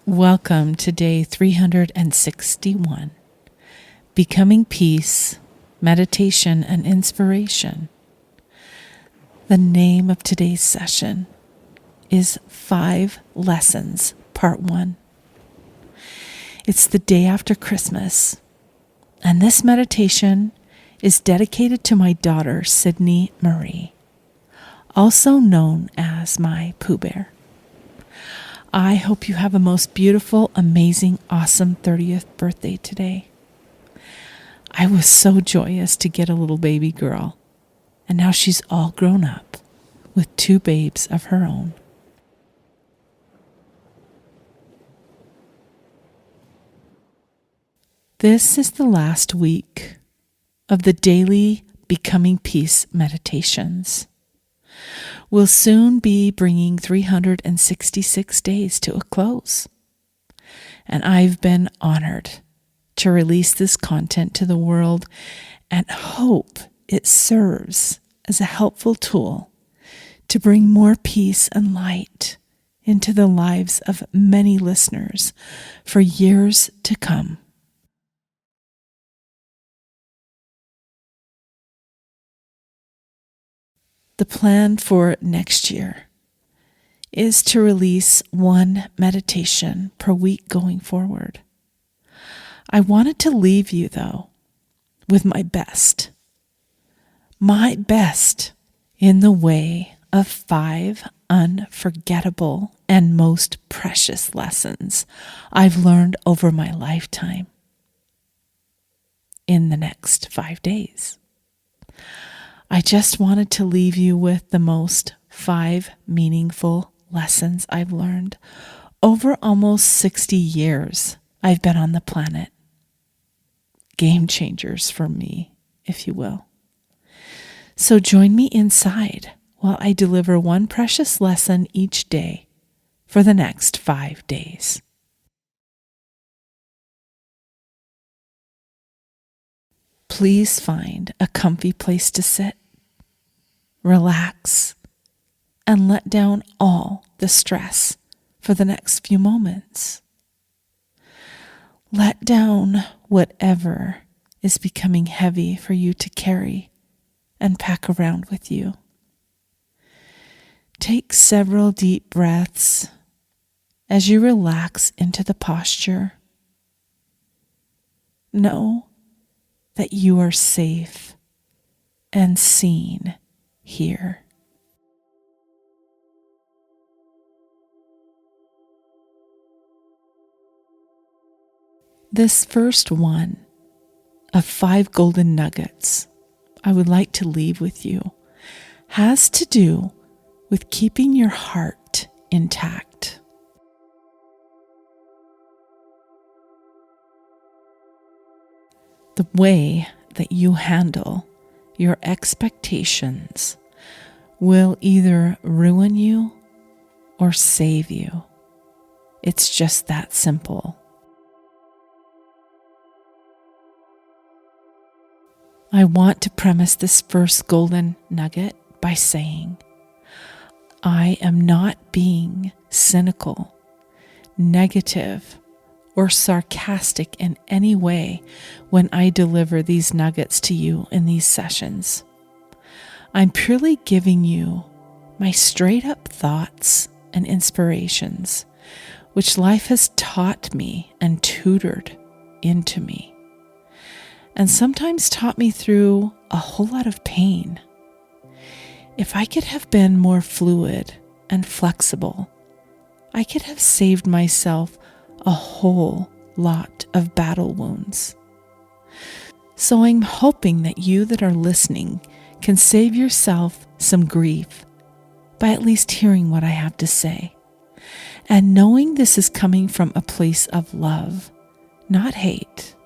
Welcome to day 361, Becoming Peace, Meditation and Inspiration. The name of today's session is 5 Lessons, Part 1. It's the day after Christmas, and this meditation is dedicated to my daughter, Sydney Marie, also known as my Pooh Bear. I hope you have a most beautiful, amazing, awesome 30th birthday today. I was so joyous to get a little baby girl, and now she's all grown up with 2 babes of her own. This is the last week of the daily Becoming Peace meditations. We'll soon be bringing 366 days to a close. And I've been honored to release this content to the world and hope it serves as a helpful tool to bring more peace and light into the lives of many listeners for years to come. The plan for next year is to release 1 meditation per week going forward. I wanted to leave you, though, with my best in the way of 5 unforgettable and most precious lessons I've learned over my lifetime in the next 5 days. I just wanted to leave you with the most 5 meaningful lessons I've learned over almost 60 years I've been on the planet. Game changers for me, if you will. So join me inside while I deliver 1 precious lesson each day for the next 5 days. Please find a comfy place to sit, relax, and let down all the stress for the next few moments. Let down whatever is becoming heavy for you to carry and pack around with you. Take several deep breaths as you relax into the posture. Know that you are safe and seen here. This first one of 5 golden nuggets I would like to leave with you has to do with keeping your heart intact. The way that you handle your expectations will either ruin you or save you. It's just that simple. I want to premise this first golden nugget by saying, I am not being cynical, negative, or sarcastic in any way when I deliver these nuggets to you in these sessions. I'm purely giving you my straight up thoughts and inspirations, which life has taught me and tutored into me, and sometimes taught me through a whole lot of pain. If I could have been more fluid and flexible, I could have saved myself a whole lot of battle wounds. So I'm hoping that you that are listening can save yourself some grief by at least hearing what I have to say, and knowing this is coming from a place of love, not hate.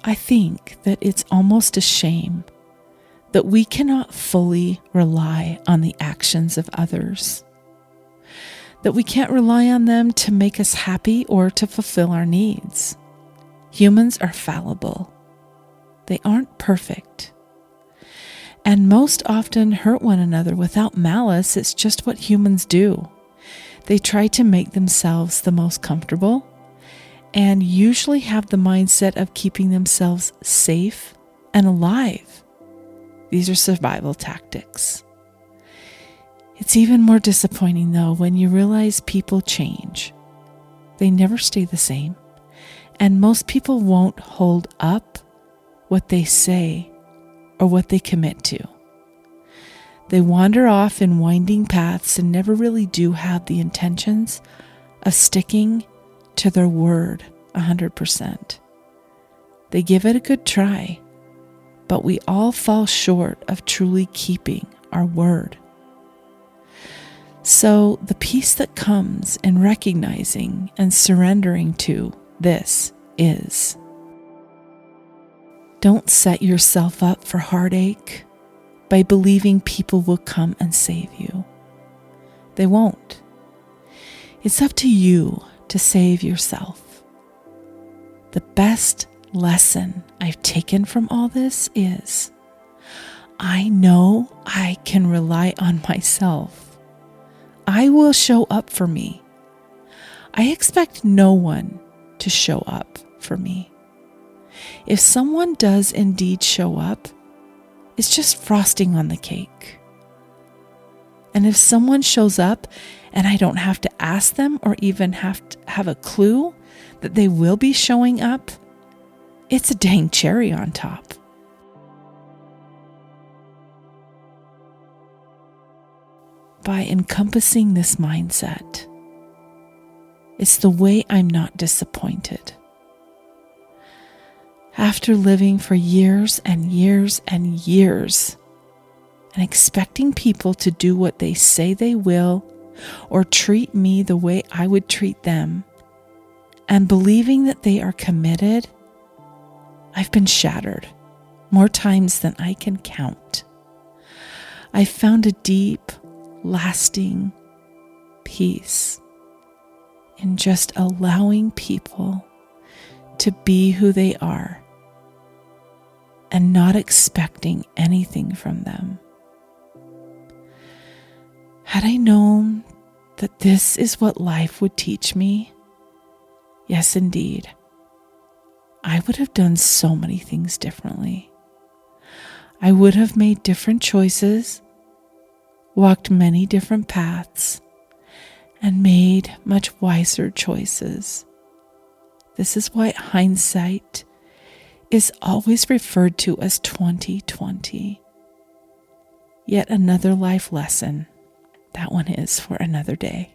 I think that it's almost a shame that we cannot fully rely on the actions of others, that we can't rely on them to make us happy or to fulfill our needs. Humans are fallible. They aren't perfect. and most often hurt one another without malice. It's just what humans do. They try to make themselves the most comfortable and usually have the mindset of keeping themselves safe and alive. These are survival tactics. It's even more disappointing, though, when you realize people change. They never stay the same, and most people won't hold up what they say or what they commit to. They wander off in winding paths and never really do have the intentions of sticking to their word 100%. They give it a good try, but we all fall short of truly keeping our word. So the peace that comes in recognizing and surrendering to this is: don't set yourself up for heartache by believing people will come and save you. They won't. It's up to you to save yourself. The best lesson I've taken from all this is I know I can rely on myself. I will show up for me. I expect no one to show up for me. If someone does indeed show up, it's just frosting on the cake. And if someone shows up and I don't have to ask them or even have to have a clue that they will be showing up, it's a dang cherry on top. By encompassing this mindset, it's the way I'm not disappointed. After living for years and years and years and expecting people to do what they say they will or treat me the way I would treat them, and believing that they are committed, I've been shattered more times than I can count. I've found a deep, lasting peace in just allowing people to be who they are and not expecting anything from them. Had I known that this is what life would teach me, yes, indeed, I would have done so many things differently. I would have made different choices, walked many different paths, and made much wiser choices. This is why hindsight is always referred to as 2020. Yet another life lesson. That one is for another day.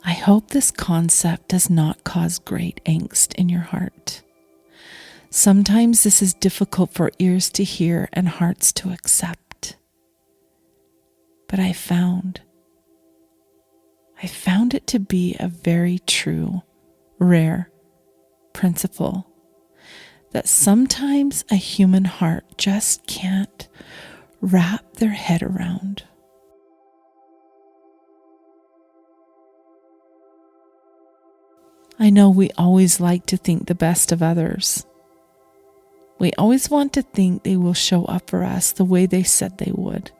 I hope this concept does not cause great angst in your heart. Sometimes this is difficult for ears to hear and hearts to accept. But I found it to be a very true, rare principle that sometimes a human heart just can't wrap their head around. I know we always like to think the best of others. We always want to think they will show up for us the way they said they would.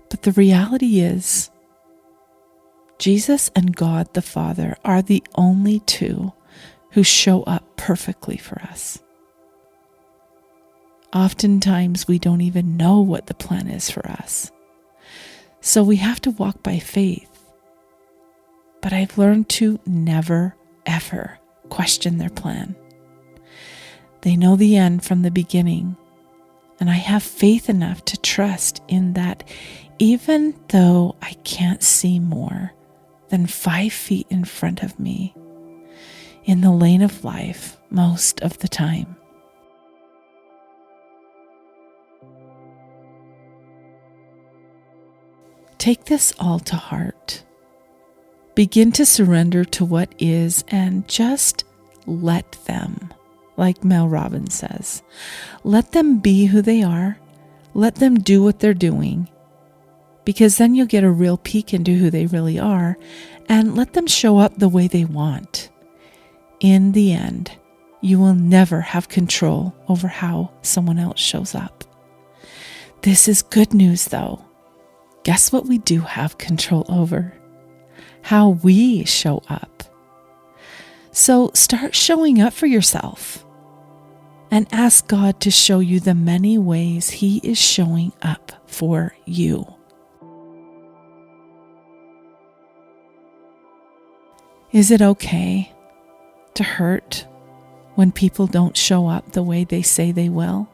But the reality is, Jesus and God the Father are the only two who show up perfectly for us. Oftentimes, we don't even know what the plan is for us. So we have to walk by faith. But I've learned to never, ever question their plan. They know the end from the beginning, and I have faith enough to trust in that even though I can't see more than 5 feet in front of me in the lane of life most of the time. Take this all to heart. Begin to surrender to what is and just let them, like Mel Robbins says. Let them be who they are. Let them do what they're doing, because then you'll get a real peek into who they really are, and let them show up the way they want. in the end, you will never have control over how someone else shows up. This is good news, though. Guess what we do have control over? How we show up. So start showing up for yourself and ask God to show you the many ways He is showing up for you. Is it okay to hurt when people don't show up the way they say they will?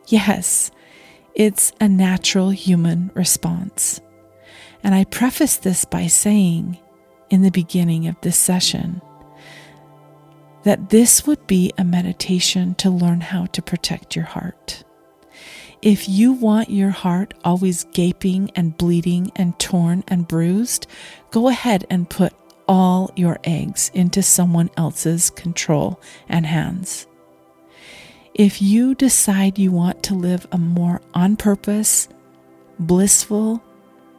Yes, it's a natural human response. And I preface this by saying in the beginning of this session that this would be a meditation to learn how to protect your heart. If you want your heart always gaping and bleeding and torn and bruised, go ahead and put all your eggs into someone else's control and hands. If you decide you want to live a more on purpose, blissful,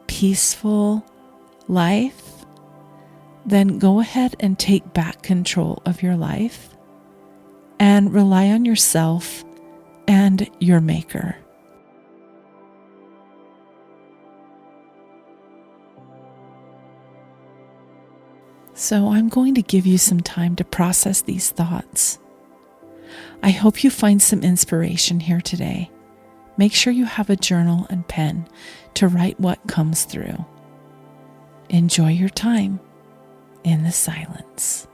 peaceful life, then go ahead and take back control of your life and rely on yourself and your Maker. So I'm going to give you some time to process these thoughts. I hope you find some inspiration here today. Make sure you have a journal and pen to write what comes through. Enjoy your time in the silence.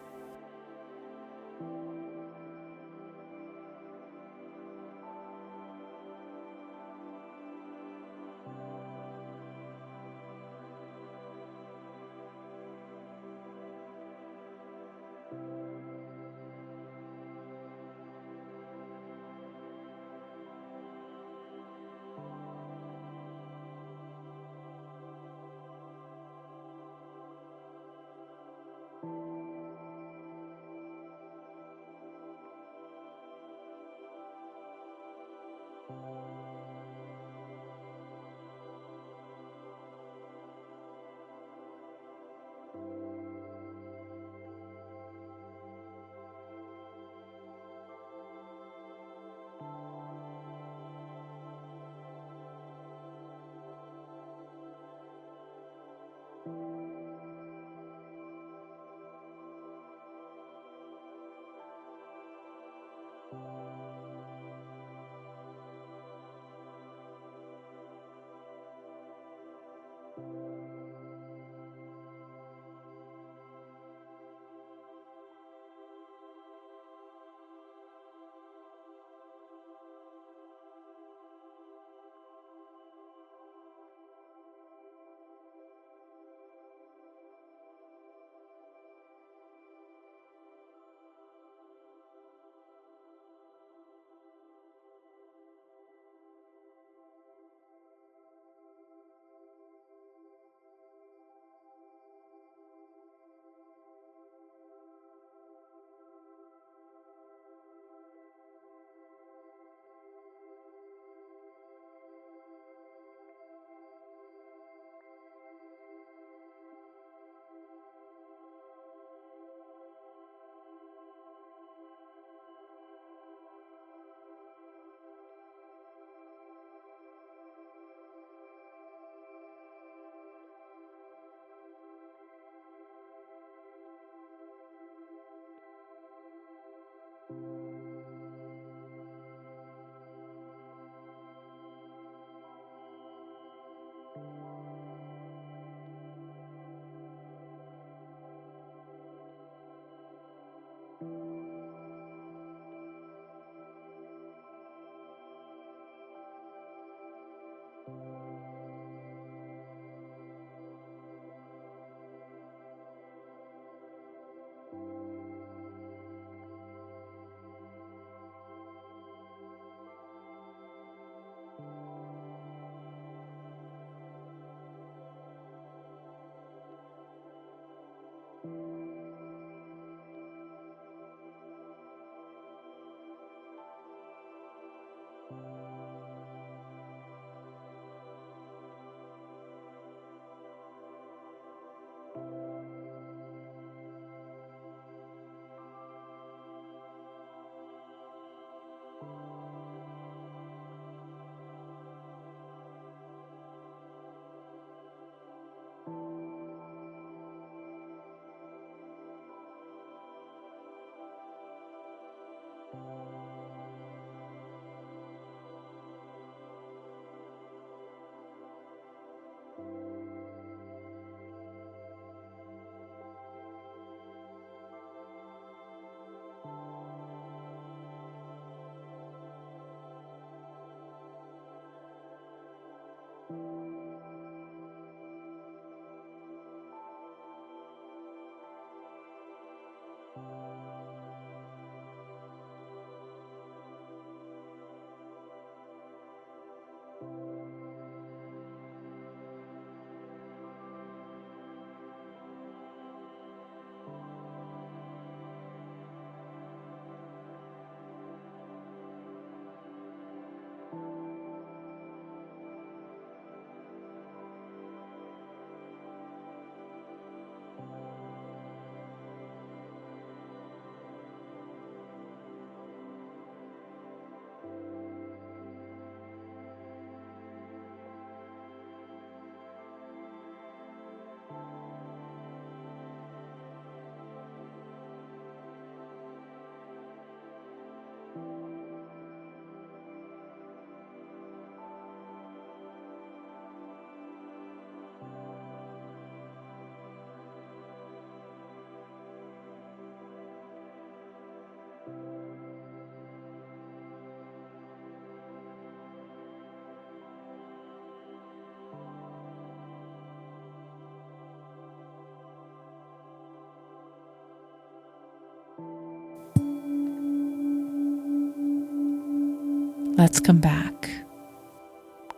let's come back.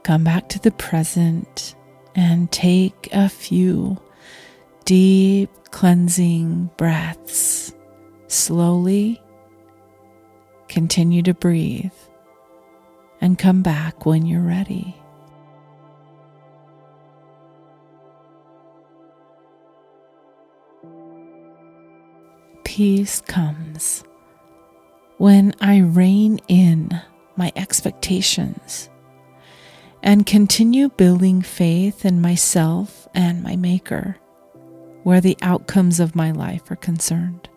Come back to the present and take a few deep cleansing breaths. Slowly continue to breathe and come back when you're ready. Peace comes when I rein in my expectations and continue building faith in myself and my Maker, where the outcomes of my life are concerned.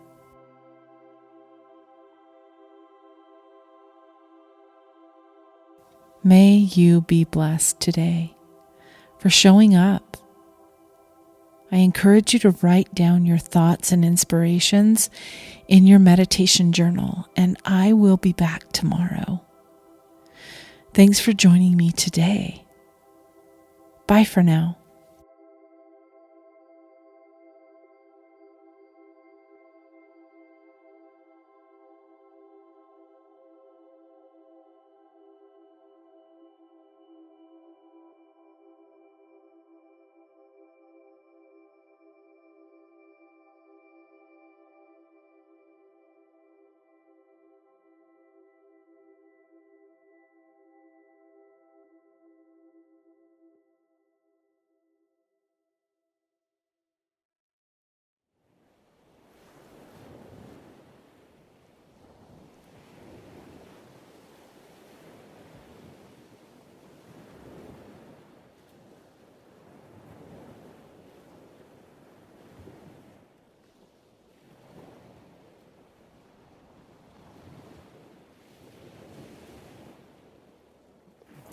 May you be blessed today for showing up. I encourage you to write down your thoughts and inspirations in your meditation journal, and I will be back tomorrow. Thanks for joining me today. Bye for now.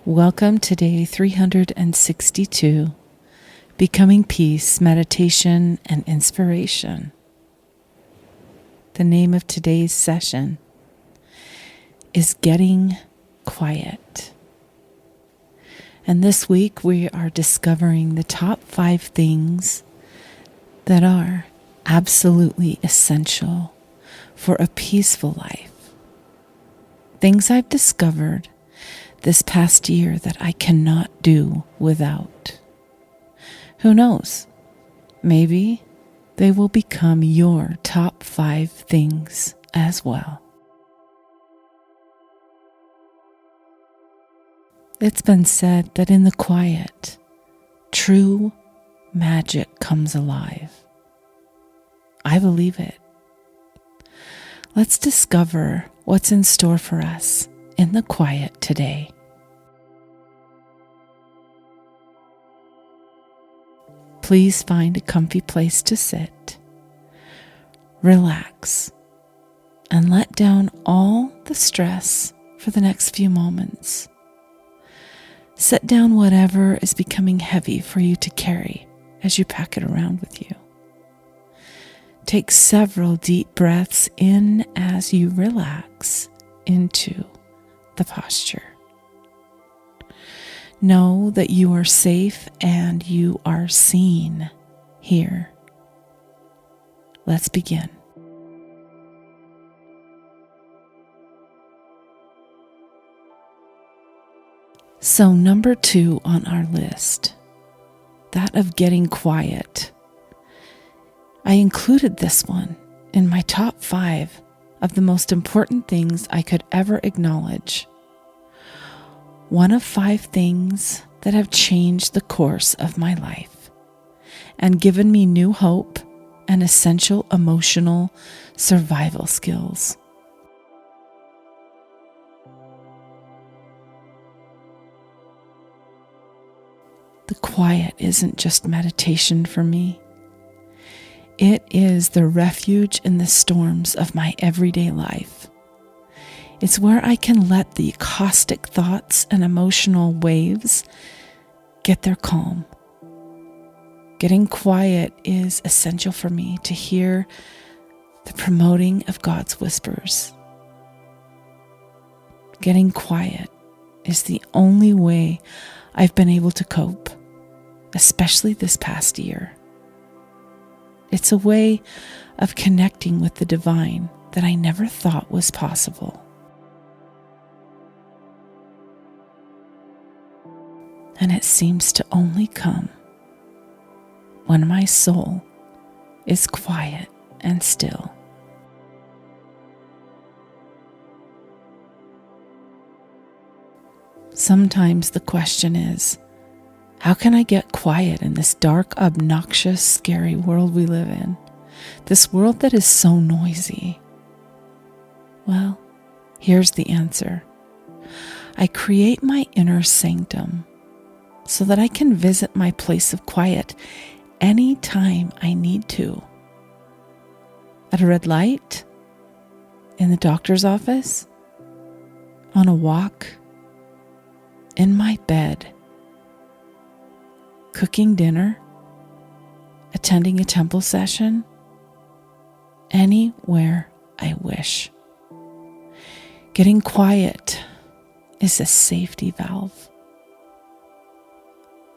Welcome to day 362, Becoming Peace, Meditation and Inspiration. The name of today's session is Getting Quiet. And this week we are discovering the top 5 things that are absolutely essential for a peaceful life. Things I've discovered this past year that I cannot do without. Who knows? Maybe they will become your top 5 things as well. It's been said that in the quiet, true magic comes alive. I believe it. Let's discover what's in store for us in the quiet today. Please find a comfy place to sit, relax, and let down all the stress for the next few moments. Set down whatever is becoming heavy for you to carry as you pack it around with you. Take several deep breaths in as you relax into the posture. Know that you are safe and you are seen here. Let's begin. So, number 2 on our list, that of getting quiet. I included this one in my top 5 of the most important things I could ever acknowledge. One of 5 things that have changed the course of my life and given me new hope and essential emotional survival skills. The quiet isn't just meditation for me. It is the refuge in the storms of my everyday life. It's where I can let the caustic thoughts and emotional waves get their calm. Getting quiet is essential for me to hear the promoting of God's whispers. Getting quiet is the only way I've been able to cope, especially this past year. It's a way of connecting with the divine that I never thought was possible. and it seems to only come when my soul is quiet and still. Sometimes the question is, how can I get quiet in this dark, obnoxious, scary world we live in? This world that is so noisy. Well, here's the answer. I create my inner sanctum so that I can visit my place of quiet anytime I need to. At a red light, in the doctor's office, on a walk, in my bed, cooking dinner, attending a temple session, anywhere I wish. Getting quiet is a safety valve,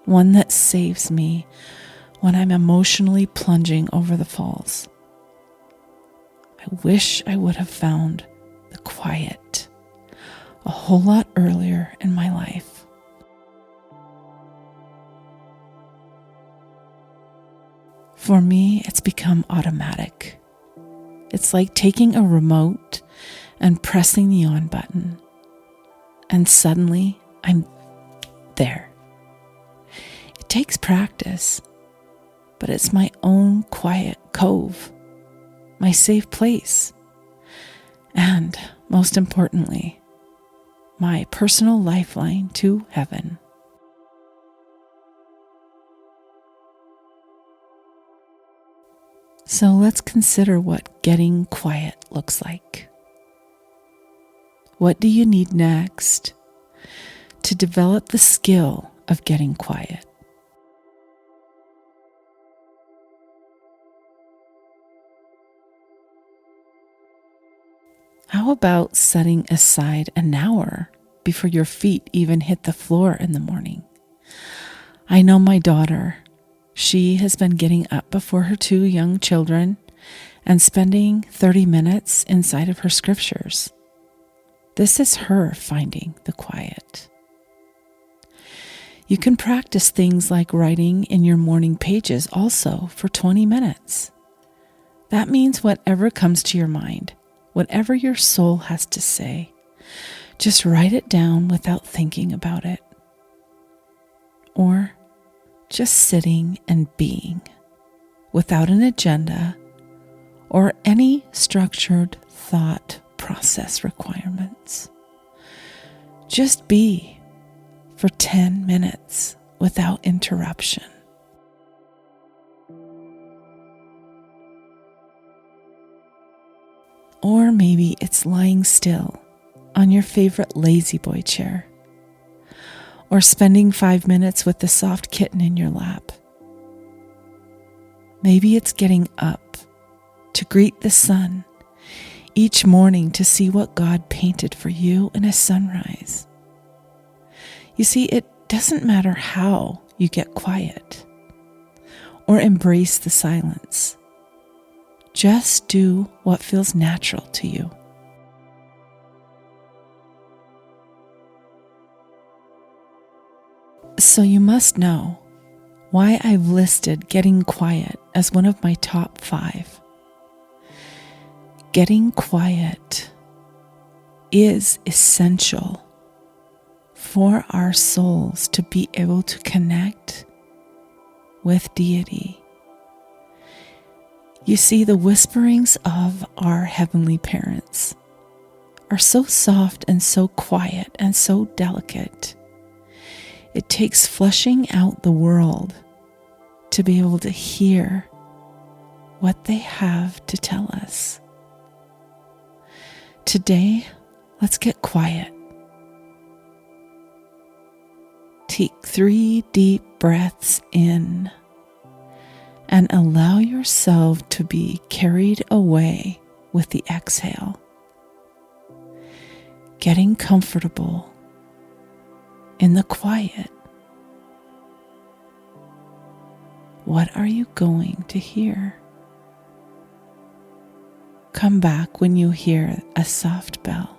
one that saves me when I'm emotionally plunging over the falls. I wish I would have found the quiet a whole lot earlier in my life. For me, it's become automatic. It's like taking a remote and pressing the on button, and suddenly I'm there. It takes practice, but it's my own quiet cove, my safe place, and most importantly, my personal lifeline to heaven. So let's consider what getting quiet looks like. What do you need next to develop the skill of getting quiet? How about setting aside an hour before your feet even hit the floor in the morning? I know my daughter. She has been getting up before her 2 young children and spending 30 minutes inside of her scriptures. This is her finding the quiet. You can practice things like writing in your morning pages also for 20 minutes. That means whatever comes to your mind, whatever your soul has to say, just write it down without thinking about it. Or just sitting and being, without an agenda or any structured thought process requirements. Just be for 10 minutes without interruption. Or maybe it's lying still on your favorite lazy boy chair, or spending 5 minutes with the soft kitten in your lap. Maybe it's getting up to greet the sun each morning to see what God painted for you in a sunrise. You see, it doesn't matter how you get quiet or embrace the silence. Just do what feels natural to you. So you must know why I've listed getting quiet as one of my top 5. Getting quiet is essential for our souls to be able to connect with deity. You see, the whisperings of our heavenly parents are so soft and so quiet and so delicate. It takes fleshing out the world to be able to hear what they have to tell us. Today, let's get quiet. Take 3 deep breaths in and allow yourself to be carried away with the exhale. Getting comfortable in the quiet. What are you going to hear? Come back when you hear a soft bell.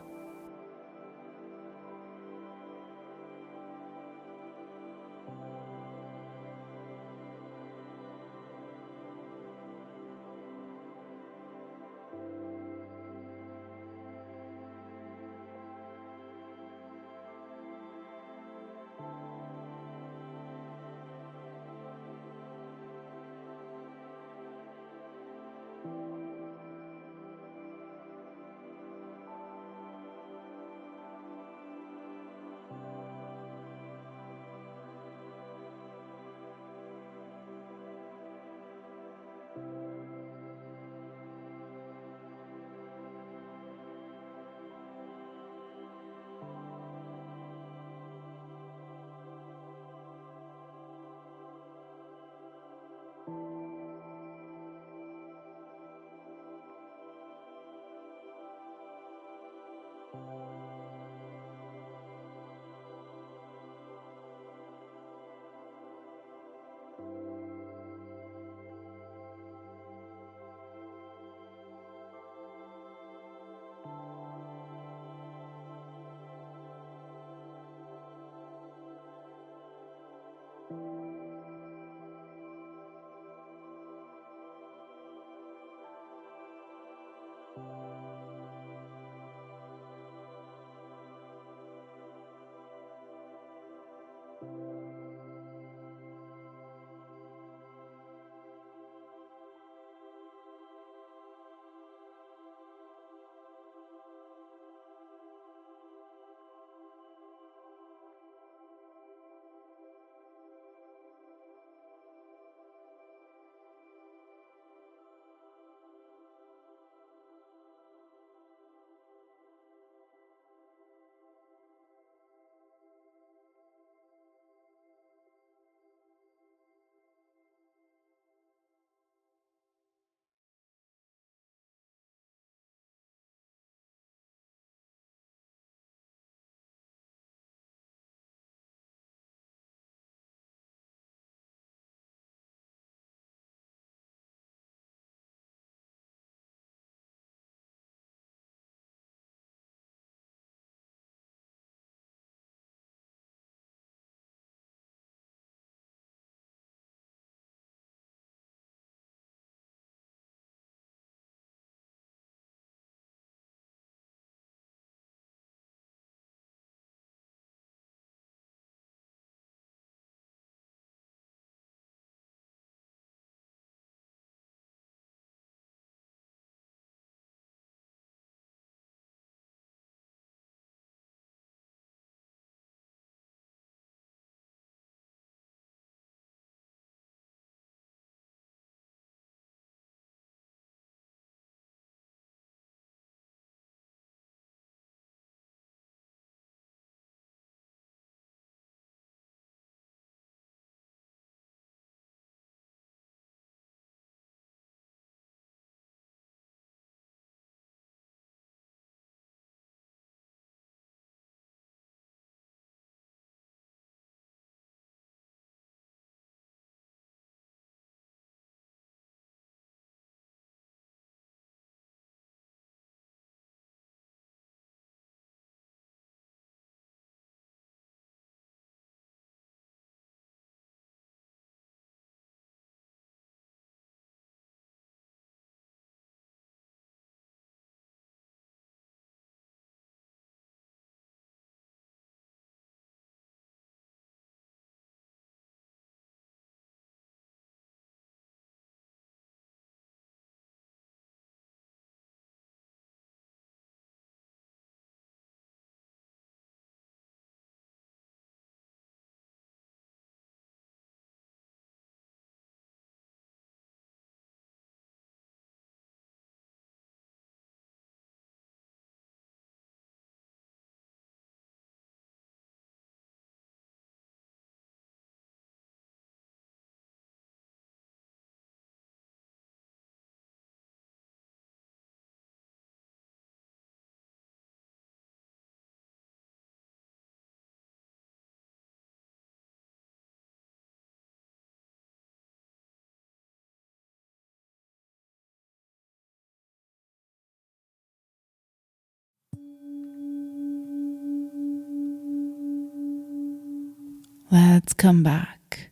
Let's come back.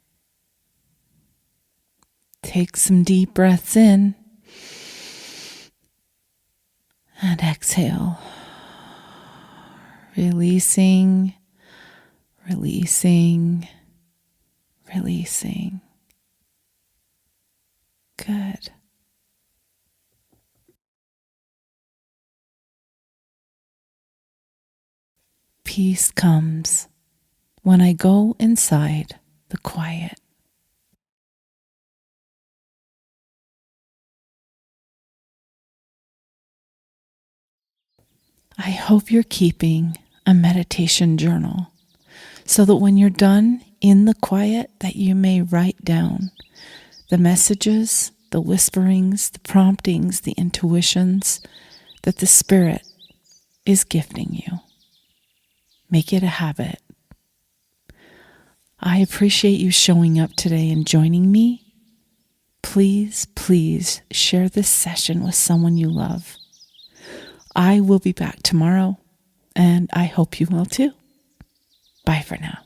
Take some deep breaths in and exhale. Releasing, releasing, releasing. Good. Peace comes when I go inside the quiet. I hope you're keeping a meditation journal so that when you're done in the quiet that you may write down the messages, the whisperings, the promptings, the intuitions that the Spirit is gifting you. Make it a habit. I appreciate you showing up today and joining me. Please, please share this session with someone you love. I will be back tomorrow, and I hope you will too. Bye for now.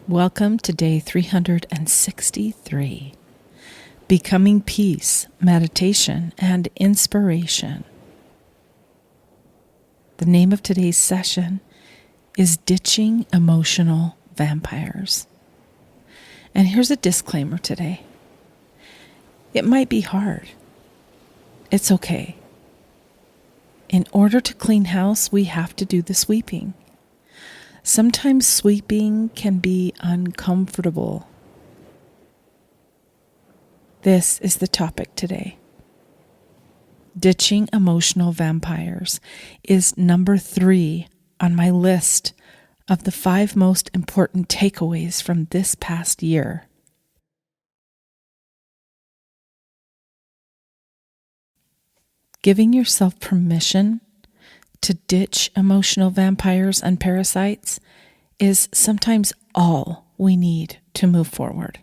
Welcome to day 363, Becoming Peace, Meditation, and Inspiration. The name of today's session is Ditching Emotional Vampires. And here's a disclaimer today. It might be hard. It's okay. In order to clean house, we have to do the sweeping. Sometimes sweeping can be uncomfortable. This is the topic today. Ditching emotional vampires is number 3 on my list of the 5 most important takeaways from this past year. Giving yourself permission to ditch emotional vampires and parasites is sometimes all we need to move forward.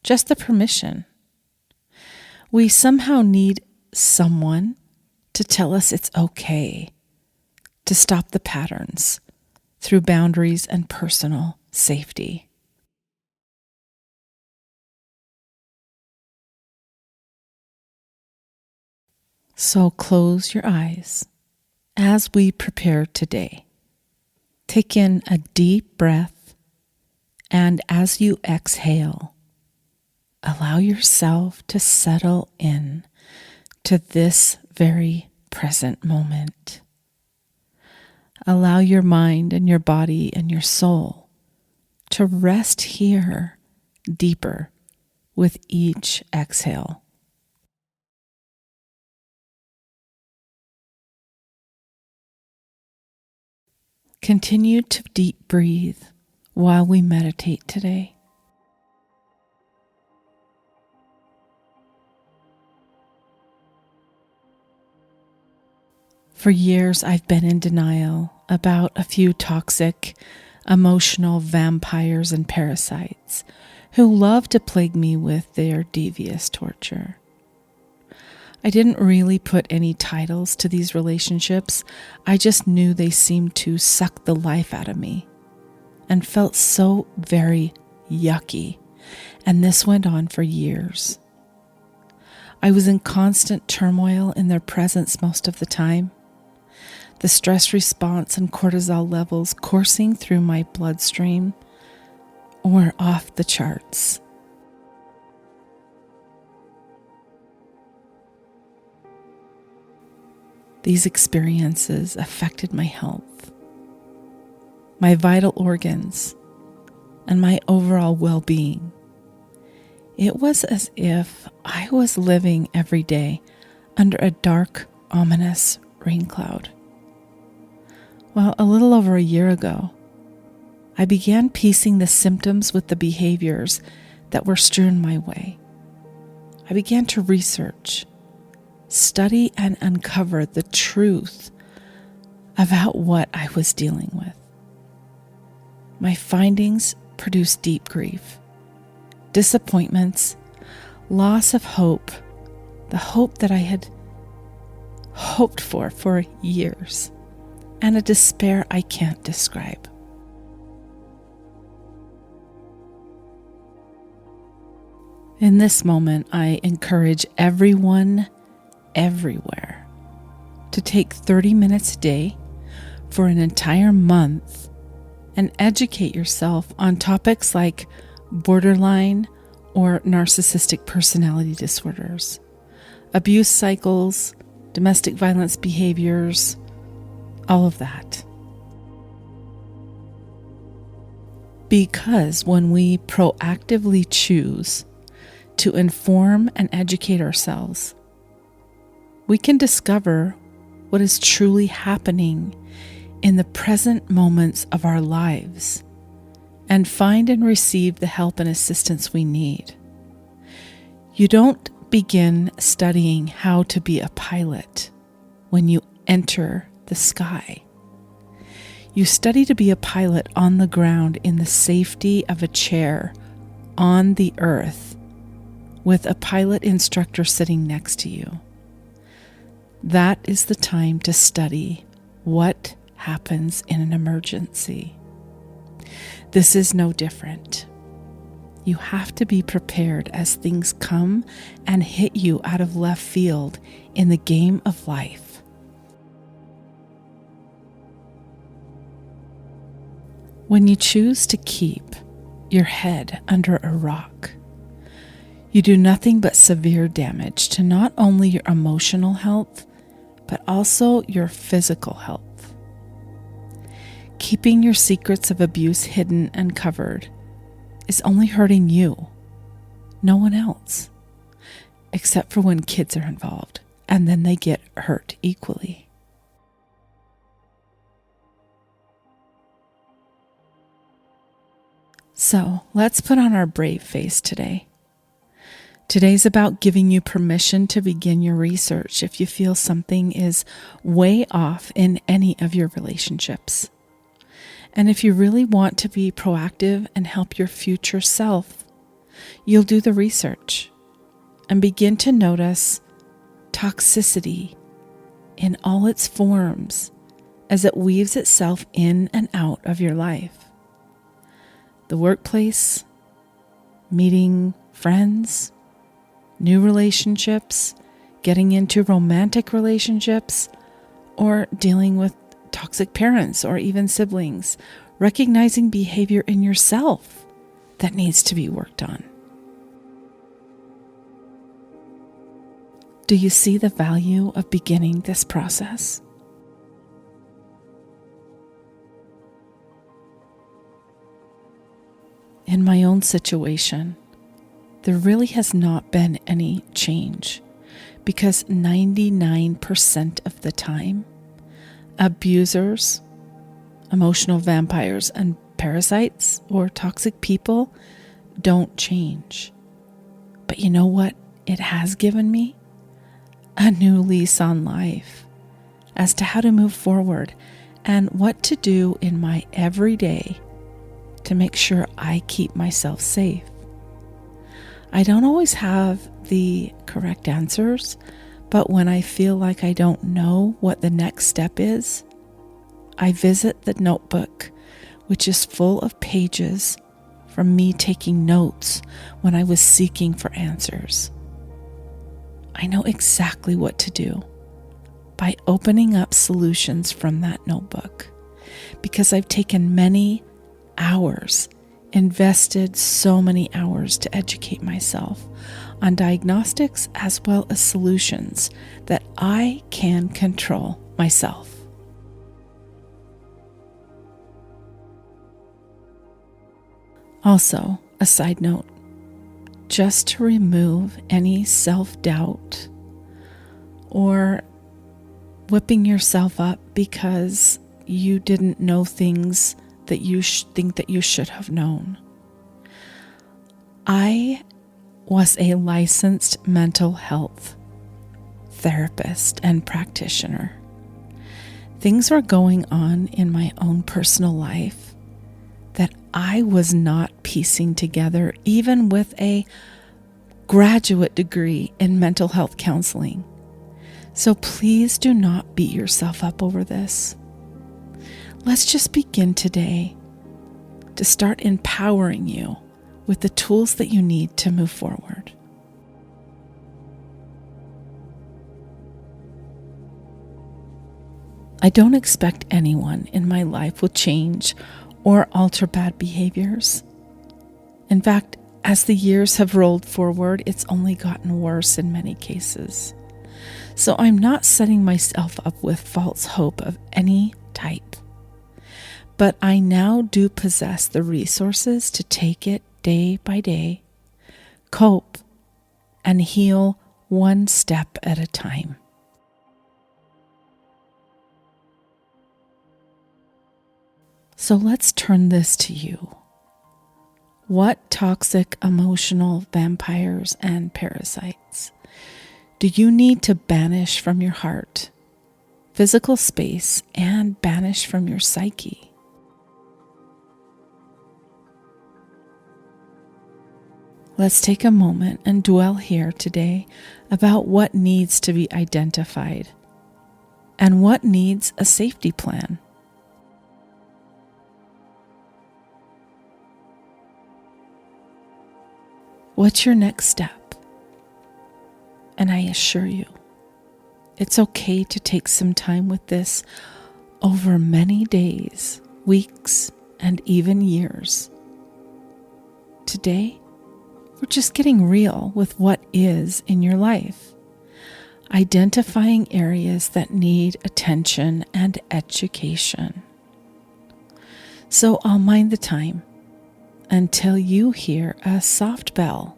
Just the permission. We somehow need someone to tell us it's okay to stop the patterns through boundaries and personal safety. So close your eyes as we prepare today. Take in a deep breath, and as you exhale, allow yourself to settle in to this very present moment. Allow your mind and your body and your soul to rest here deeper with each exhale. Continue to deep breathe while we meditate today. For years, I've been in denial about a few toxic, emotional vampires and parasites who love to plague me with their devious torture. I didn't really put any titles to these relationships. I just knew they seemed to suck the life out of me and felt so very yucky. And this went on for years. I was in constant turmoil in their presence most of the time. The stress response and cortisol levels coursing through my bloodstream were off the charts. These experiences affected my health, my vital organs, and my overall well-being. It was as if I was living every day under a dark, ominous rain cloud. Well, a little over a year ago, I began piecing the symptoms with the behaviors that were strewn my way. I began to research, study, and uncover the truth about what I was dealing with. My findings produced deep grief, disappointments, loss of hope, the hope that I had hoped for years, and a despair I can't describe. In this moment, I encourage everyone, everywhere, to take 30 minutes a day for an entire month and educate yourself on topics like borderline or narcissistic personality disorders, abuse cycles, domestic violence behaviors, all of that. Because when we proactively choose to inform and educate ourselves, we can discover what is truly happening in the present moments of our lives and find and receive the help and assistance we need. You don't begin studying how to be a pilot when you enter the sky. You study to be a pilot on the ground in the safety of a chair on the earth with a pilot instructor sitting next to you. That is the time to study what happens in an emergency. This is no different. You have to be prepared as things come and hit you out of left field in the game of life. When you choose to keep your head under a rock, you do nothing but severe damage to not only your emotional health, but also your physical health. Keeping your secrets of abuse hidden and covered is only hurting you, no one else, except for when kids are involved, and then they get hurt equally. So let's put on our brave face today. Today's about giving you permission to begin your research if you feel something is way off in any of your relationships. And if you really want to be proactive and help your future self, you'll do the research and begin to notice toxicity in all its forms as it weaves itself in and out of your life. The workplace, meeting friends, new relationships, getting into romantic relationships, or dealing with toxic parents or even siblings, recognizing behavior in yourself that needs to be worked on. Do you see the value of beginning this process? In my own situation, there really has not been any change because 99% of the time, abusers, emotional vampires, and parasites or toxic people don't change. But you know what it has given me? A new lease on life as to how to move forward and what to do in my everyday to make sure I keep myself safe. I don't always have the correct answers, but when I feel like I don't know what the next step is, I visit the notebook, which is full of pages from me taking notes when I was seeking for answers. I know exactly what to do by opening up solutions from that notebook because I've taken many hours, invested so many hours to educate myself on diagnostics as well as solutions that I can control myself. Also, a side note, just to remove any self-doubt or whipping yourself up because you didn't know things that you think that you should have known. I was a licensed mental health therapist and practitioner. Things were going on in my own personal life that I was not piecing together, even with a graduate degree in mental health counseling. So please do not beat yourself up over this. Let's just begin today to start empowering you with the tools that you need to move forward. I don't expect anyone in my life will change or alter bad behaviors. In fact, as the years have rolled forward, it's only gotten worse in many cases. So I'm not setting myself up with false hope of any type. But I now do possess the resources to take it day by day, cope, and heal one step at a time. So let's turn this to you. What toxic emotional vampires and parasites do you need to banish from your heart, physical space, and banish from your psyche? Let's take a moment and dwell here today about what needs to be identified and what needs a safety plan. What's your next step? And I assure you, it's okay to take some time with this over many days, weeks, and even years. Today, we're just getting real with what is in your life, identifying areas that need attention and education. So I'll mind the time until you hear a soft bell.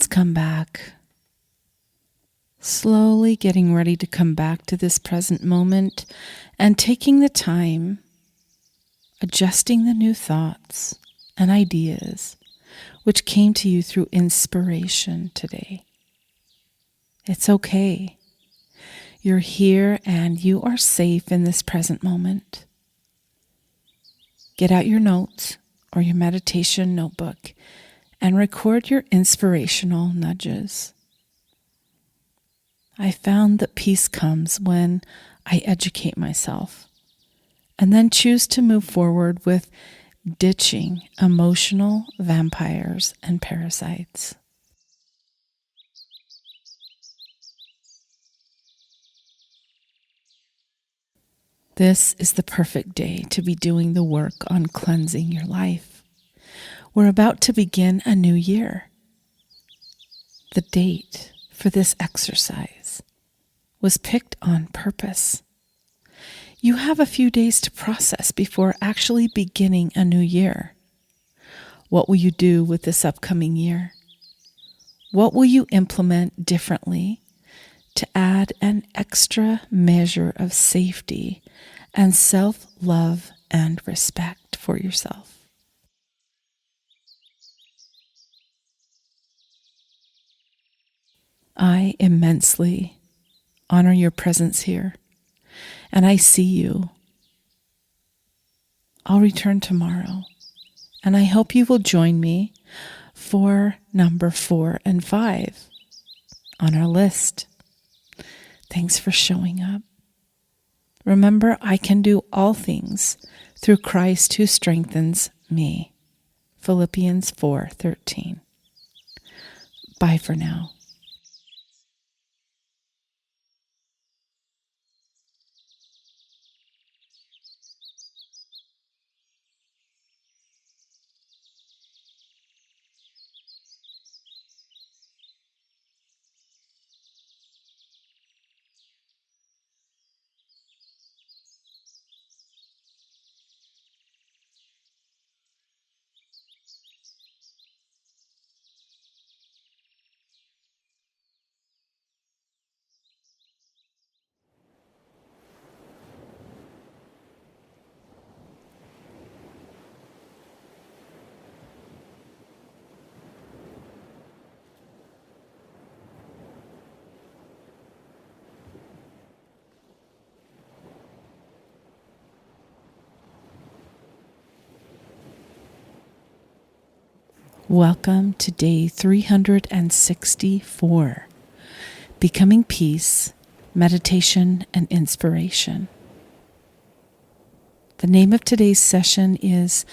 let's come back. Slowly getting ready to come back to this present moment and taking the time, adjusting the new thoughts and ideas which came to you through inspiration today. It's okay. You're here and you are safe in this present moment. Get out your notes or your meditation notebook and record your inspirational nudges. I found that peace comes when I educate myself and then choose to move forward with ditching emotional vampires and parasites. This is the perfect day to be doing the work on cleansing your life. We're about to begin a new year. The date for this exercise was picked on purpose. You have a few days to process before actually beginning a new year. What will you do with this upcoming year? What will you implement differently to add an extra measure of safety and self-love and respect for yourself? I immensely honor your presence here, and I see you. I'll return tomorrow, and I hope you will join me for number 4 and 5 on our list. Thanks for showing up. Remember, I can do all things through Christ who strengthens me. Philippians 4:13. Bye for now. Welcome to day 364, Becoming Peace, Meditation and Inspiration. The name of today's session is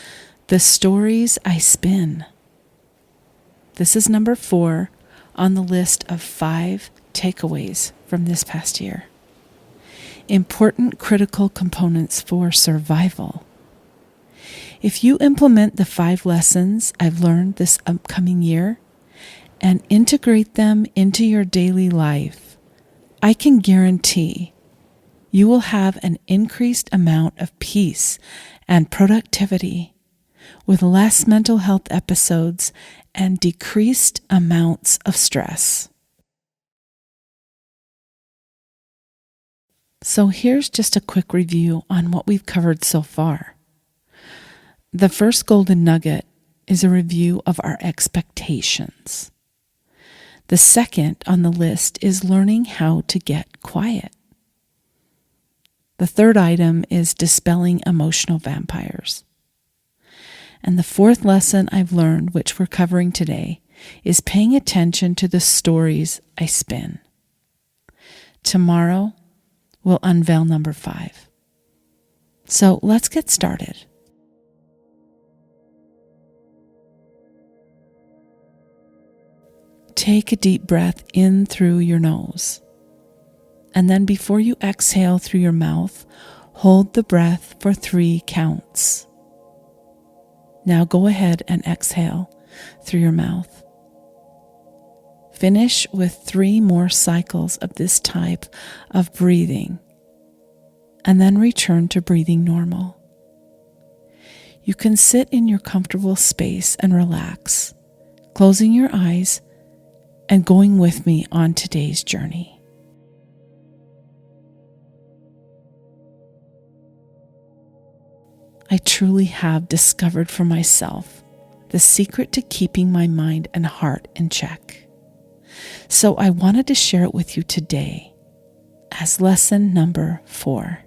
The Stories I Spin. This is number 4 on the list of 5 takeaways from this past year. Important critical components for survival. If you implement the 5 lessons I've learned this upcoming year and integrate them into your daily life, I can guarantee you will have an increased amount of peace and productivity with less mental health episodes and decreased amounts of stress. So here's just a quick review on what we've covered so far. The first golden nugget is a review of our expectations. The second on the list is learning how to get quiet. The third item is dispelling emotional vampires. And the fourth lesson I've learned, which we're covering today, is paying attention to the stories I spin. Tomorrow, we'll unveil number 5. So let's get started. Take a deep breath in through your nose. And then before you exhale through your mouth, hold the breath for 3 counts. Now go ahead and exhale through your mouth. Finish with 3 more cycles of this type of breathing, and then return to breathing normal. You can sit in your comfortable space and relax, closing your eyes and going with me on today's journey. I truly have discovered for myself the secret to keeping my mind and heart in check. So I wanted to share it with you today as lesson number 4.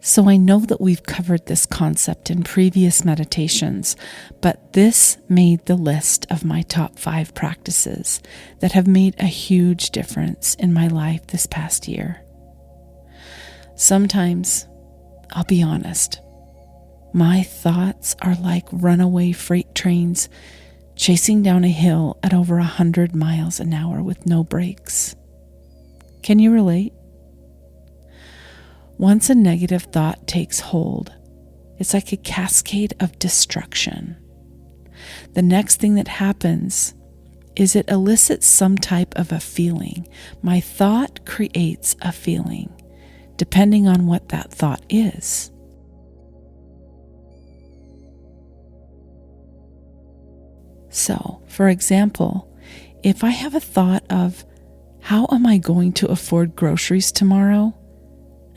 So I know that we've covered this concept in previous meditations, but this made the list of my top 5 practices that have made a huge difference in my life this past year. Sometimes, I'll be honest, my thoughts are like runaway freight trains chasing down a hill at over 100 miles an hour with no brakes. Can you relate? Once a negative thought takes hold, it's like a cascade of destruction. The next thing that happens is it elicits some type of a feeling. My thought creates a feeling, depending on what that thought is. So, for example, if I have a thought of, how am I going to afford groceries tomorrow?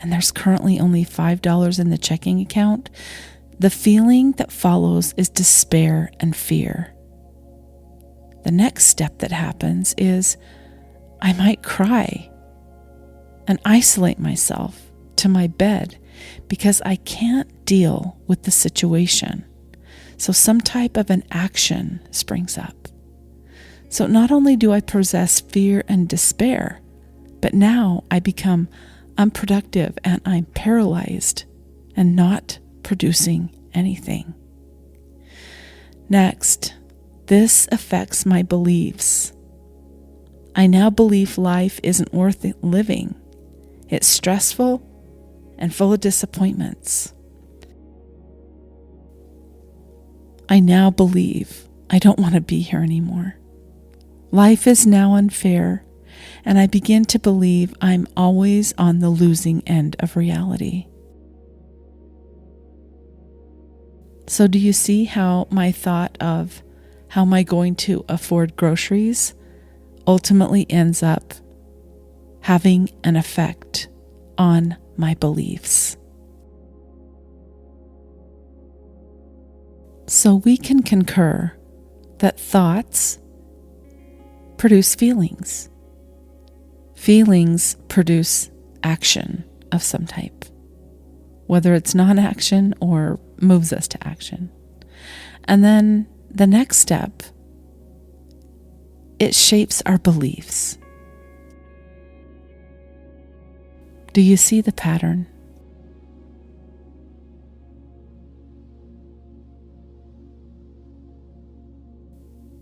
And there's currently only $5 in the checking account, the feeling that follows is despair and fear. The next step that happens is I might cry and isolate myself to my bed because I can't deal with the situation. So some type of an action springs up. So not only do I possess fear and despair, but now I become unproductive and I'm paralyzed and not producing anything. Next, this affects my beliefs. I now believe life isn't worth living. It's stressful and full of disappointments. I now believe I don't want to be here anymore. Life is now unfair, and I begin to believe I'm always on the losing end of reality. So do you see how my thought of how am I going to afford groceries ultimately ends up having an effect on my beliefs? So we can concur that thoughts produce feelings. Feelings produce action of some type, whether it's non-action or moves us to action. And then the next step, it shapes our beliefs. Do you see the pattern?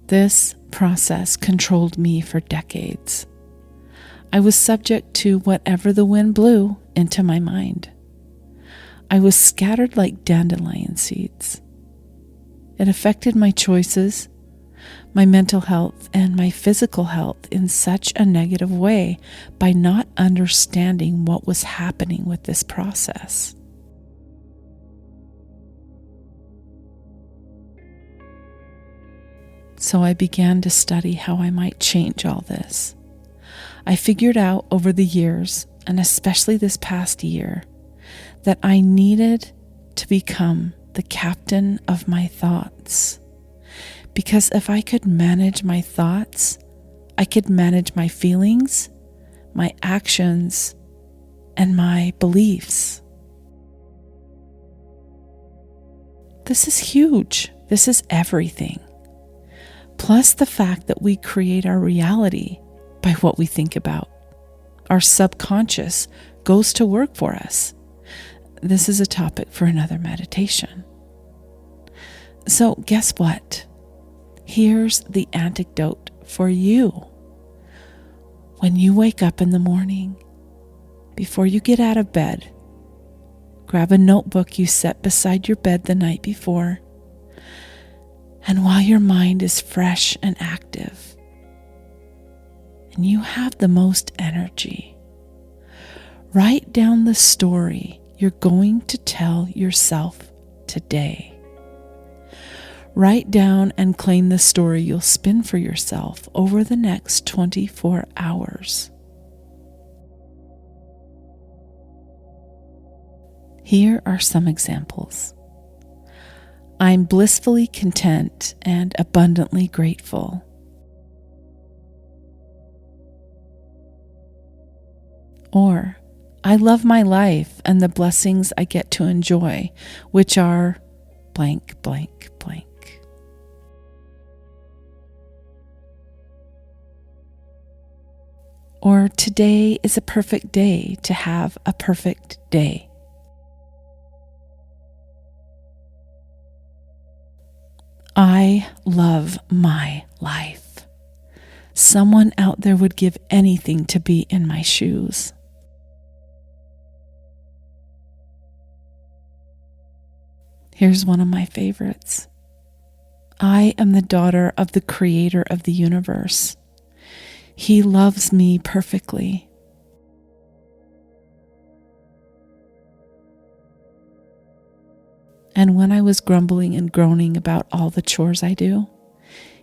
This process controlled me for decades. I was subject to whatever the wind blew into my mind. I was scattered like dandelion seeds. It affected my choices, my mental health, and my physical health in such a negative way by not understanding what was happening with this process. So I began to study how I might change all this. I figured out over the years, and especially this past year, that I needed to become the captain of my thoughts. Because if I could manage my thoughts, I could manage my feelings, my actions, and my beliefs. This is huge. This is everything. Plus the fact that we create our reality by what we think about. Our subconscious goes to work for us. This is a topic for another meditation. So guess what? Here's the antidote for you. When you wake up in the morning, before you get out of bed, grab a notebook you set beside your bed the night before, and while your mind is fresh and active, and you have the most energy, write down the story you're going to tell yourself today. Write down and claim the story you'll spin for yourself over the next 24 hours. Here are some examples. I'm blissfully content and abundantly grateful. Or, I love my life and the blessings I get to enjoy, which are blank, blank, blank. Or, today is a perfect day to have a perfect day. I love my life. Someone out there would give anything to be in my shoes. Here's one of my favorites. I am the daughter of the creator of the universe. He loves me perfectly. And when I was grumbling and groaning about all the chores I do,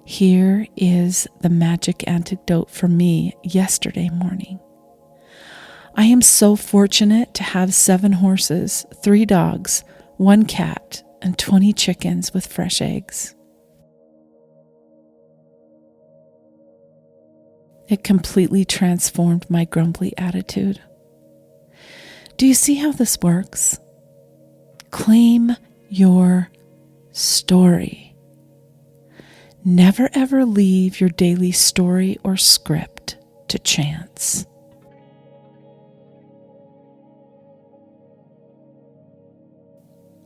here is the magic antidote for me yesterday morning. I am so fortunate to have 7 horses, 3 dogs, 1 cat, and 20 chickens with fresh eggs. It completely transformed my grumbly attitude. Do you see how this works? Claim your story. Never ever leave your daily story or script to chance.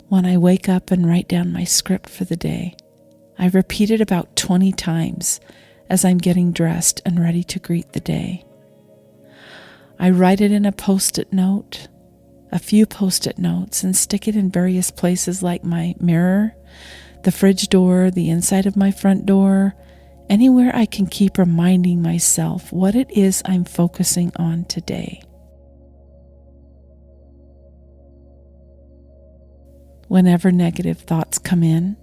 When I wake up and write down my script for the day, I repeat it about 20 times as I'm getting dressed and ready to greet the day. I write it in a post-it note, a few post-it notes, and stick it in various places like my mirror, the fridge door, the inside of my front door, anywhere I can keep reminding myself what it is I'm focusing on today. Whenever negative thoughts come in,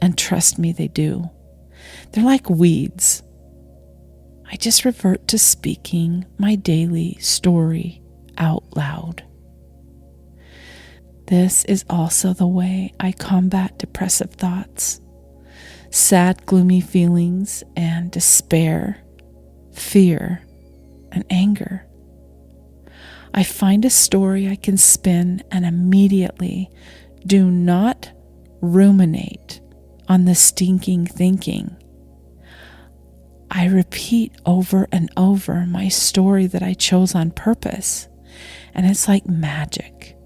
and trust me, they do, they're like weeds. I just revert to speaking my daily story out loud. This is also the way I combat depressive thoughts, sad, gloomy feelings, and despair, fear, and anger. I find a story I can spin and immediately do not ruminate on the stinking thinking. I repeat over and over my story that I chose on purpose, and it's like magic.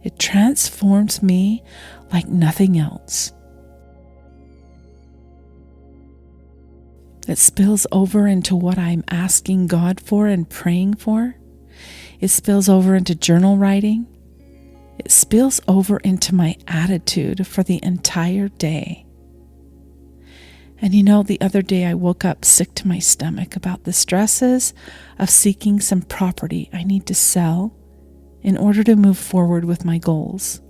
It transforms me like nothing else. It spills over into what I'm asking God for and praying for. It spills over into journal writing. It spills over into my attitude for the entire day. And the other day I woke up sick to my stomach about the stresses of seeking some property I need to sell in order to move forward with my goals.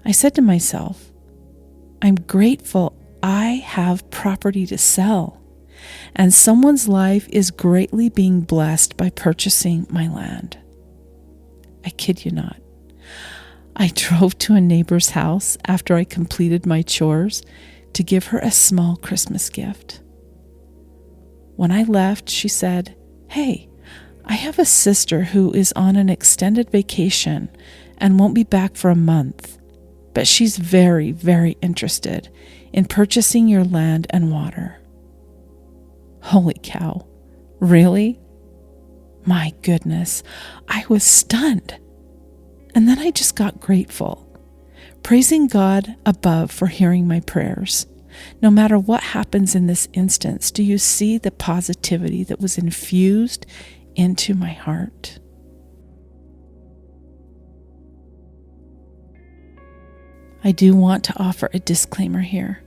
I said to myself, I'm grateful I have property to sell, and someone's life is greatly being blessed by purchasing my land. I kid you not. I drove to a neighbor's house after I completed my chores to give her a small Christmas gift. When I left, she said, "Hey, I have a sister who is on an extended vacation and won't be back for a month, but she's very, very interested in purchasing your land and water." Holy cow, really? My goodness, I was stunned. And then I just got grateful, praising God above for hearing my prayers. No matter what happens in this instance, do you see the positivity that was infused into my heart? I do want to offer a disclaimer here.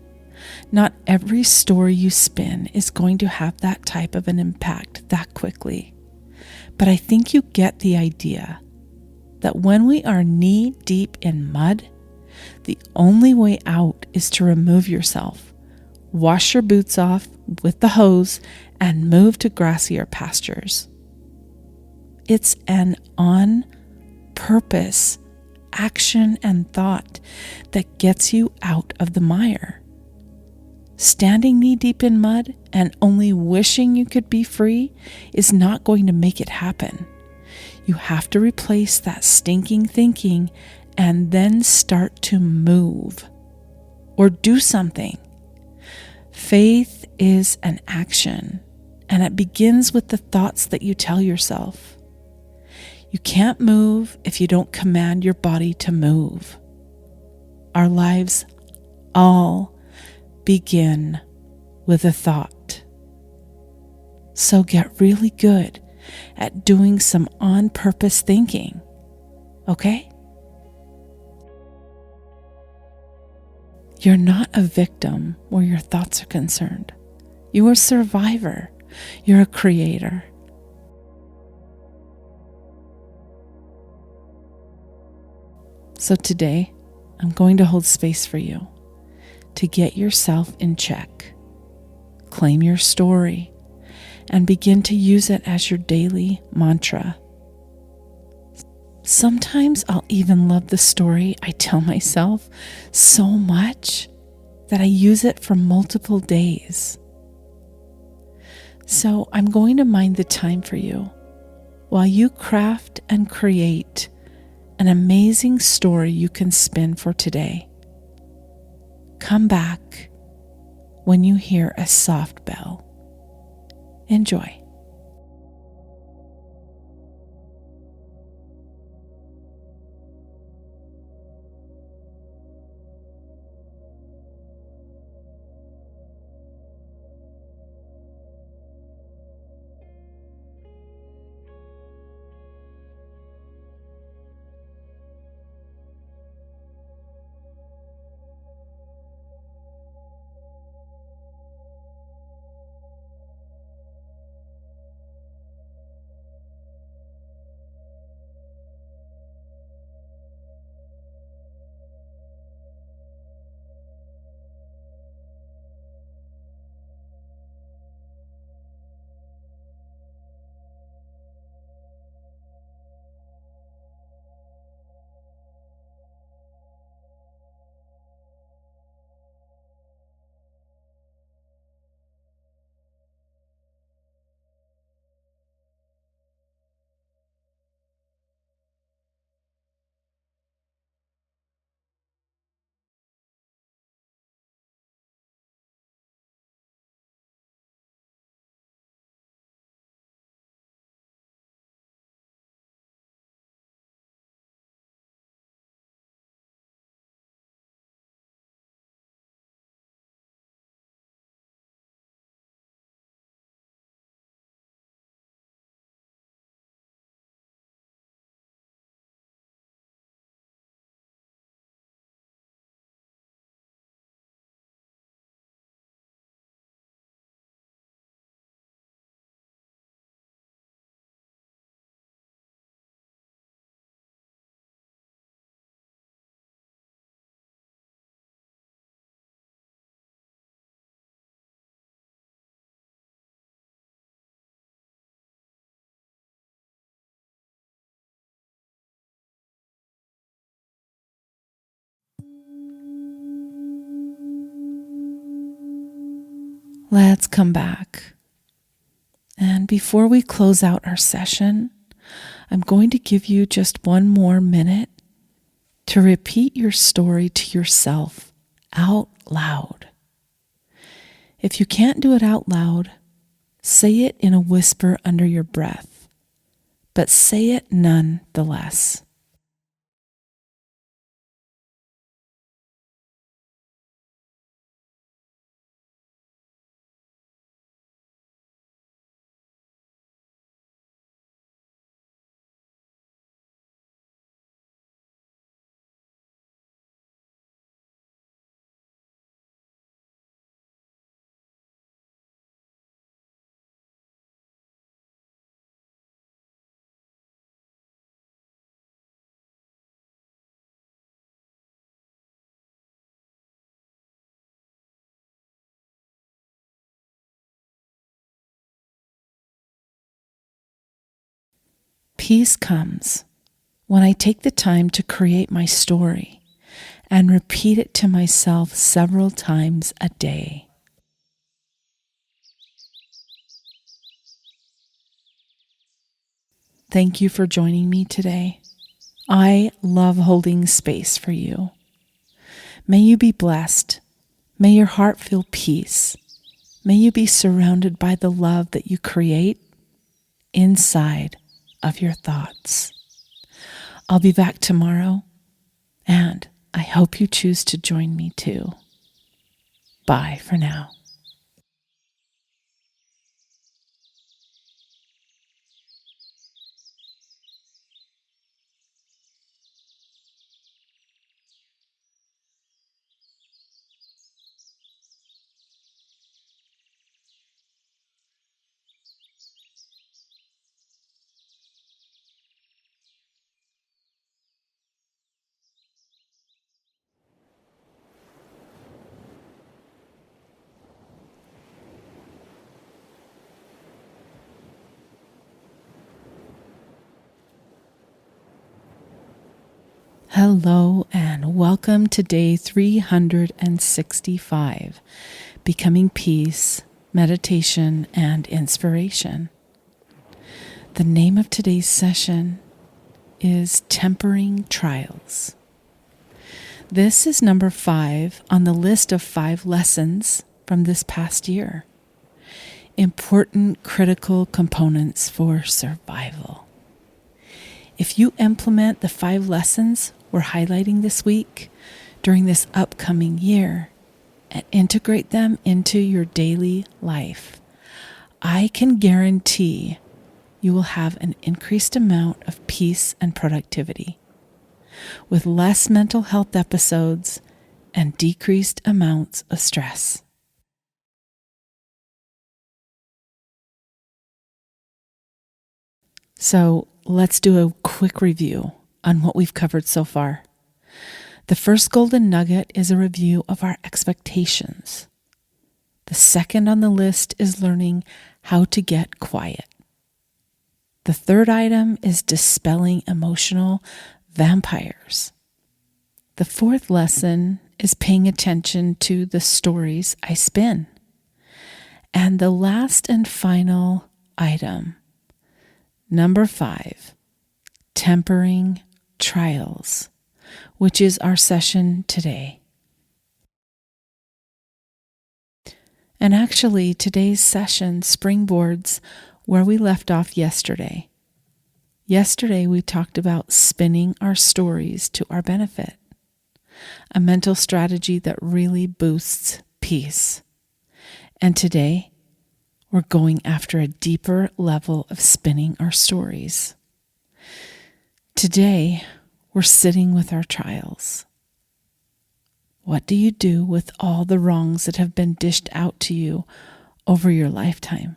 Not every story you spin is going to have that type of an impact that quickly. But I think you get the idea that when we are knee deep in mud, The only way out is to remove yourself, wash your boots off with the hose, and move to grassier pastures. It's an on-purpose action and thought that gets you out of the mire. Standing knee-deep in mud and only wishing you could be free is not going to make it happen. You have to replace that stinking thinking and then start to move or do something. Faith is an action, and it begins with the thoughts that you tell yourself. You can't move if you don't command your body to move. Our lives all begin with a thought. So get really good at doing some on-purpose thinking, okay? You're not a victim where your thoughts are concerned. You're a survivor. You're a creator. So today, I'm going to hold space for you to get yourself in check, claim your story, and begin to use it as your daily mantra. Sometimes I'll even love the story I tell myself so much that I use it for multiple days. So I'm going to mind the time for you while you craft and create an amazing story you can spin for today. Come back when you hear a soft bell. Enjoy. Let's come back. And before we close out our session, I'm going to give you just one more minute to repeat your story to yourself out loud. If you can't do it out loud, say it in a whisper under your breath, but say it nonetheless. Peace comes when I take the time to create my story and repeat it to myself several times a day. Thank you for joining me today. I love holding space for you. May you be blessed. May your heart feel peace. May you be surrounded by the love that you create inside of your thoughts. I'll be back tomorrow, and I hope you choose to join me too. Bye for now. Hello and welcome to day 365, Becoming Peace, Meditation, and Inspiration. The name of today's session is Tempering Trials. This is number 5 on the list of 5 lessons from this past year. Important critical components for survival. If you implement the 5 lessons we're highlighting this week during this upcoming year and integrate them into your daily life, I can guarantee you will have an increased amount of peace and productivity, with less mental health episodes and decreased amounts of stress. So let's do a quick review on what we've covered so far. The first golden nugget is a review of our expectations. The second on the list is learning how to get quiet. The third item is dispelling emotional vampires. The fourth lesson is paying attention to the stories I spin. And the last and final item, number 5, tempering trials, which is our session today. And actually, today's session springboards where we left off yesterday. Yesterday, we talked about spinning our stories to our benefit, a mental strategy that really boosts peace. And today, we're going after a deeper level of spinning our stories. Today, we're sitting with our trials. What do you do with all the wrongs that have been dished out to you over your lifetime?